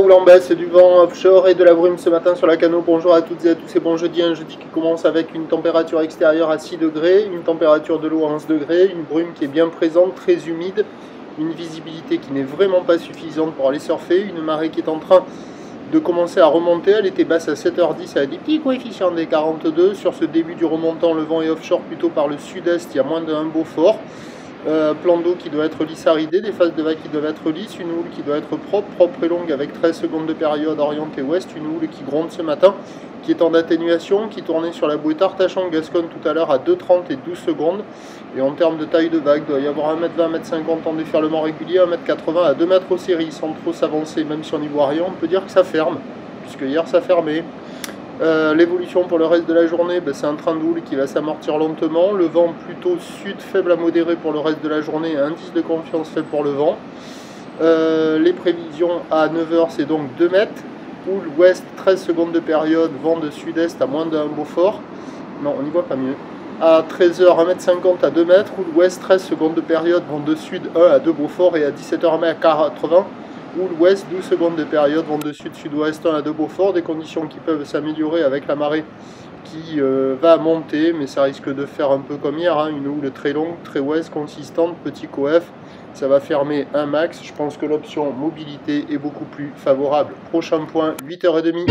houle en baisse, du vent offshore et de la brume ce matin sur la Cano. Bonjour à toutes et à tous et bon jeudi, un jeudi qui commence avec une température extérieure à 6 degrés, une température de l'eau à 11 degrés, une brume qui est bien présente, très humide, une visibilité qui n'est vraiment pas suffisante pour aller surfer, une marée qui est en train de commencer à remonter. Elle était basse à 7h10 avec des petits coefficients des 42. Sur ce début du remontant, le vent est offshore plutôt par le sud-est, il y a moins d'un Beaufort. Plan d'eau qui doit être lissaridé, des phases de vague qui doivent être lisses, une houle qui doit être propre et longue avec 13 secondes de période orientée ouest, une houle qui gronde ce matin, qui est en atténuation, qui tournait sur la bouée Tartachon-Gascogne tout à l'heure à 2,30 et 12 secondes. Et en termes de taille de vague, il doit y avoir 1m20, 1m50 en déferlement régulier, 1m80 à 2 mètres aux séries, sans trop s'avancer, même si on n'y voit rien, on peut dire que ça ferme, puisque hier ça fermait. L'évolution pour le reste de la journée, c'est un train de houle qui va s'amortir lentement, le vent plutôt sud faible à modéré pour le reste de la journée, indice de confiance faible pour le vent. Les prévisions à 9h c'est donc 2 mètres, houle ouest 13 secondes de période, vent de sud-est à moins d'un Beaufort, non on n'y voit pas mieux. À 13h 1m50 à 2 mètres, houle ouest 13 secondes de période, vent de sud 1 à 2 Beaufort et à 17h 1m80. Houle ouest, 12 secondes de période, vent de sud-sud-ouest 1 à 2 Beaufort, des conditions qui peuvent s'améliorer avec la marée qui va monter, mais ça risque de faire un peu comme hier, hein, une houle très longue, très ouest, consistante, petit coef, ça va fermer un max. Je pense que l'option mobilité est beaucoup plus favorable. Prochain point, 8h30.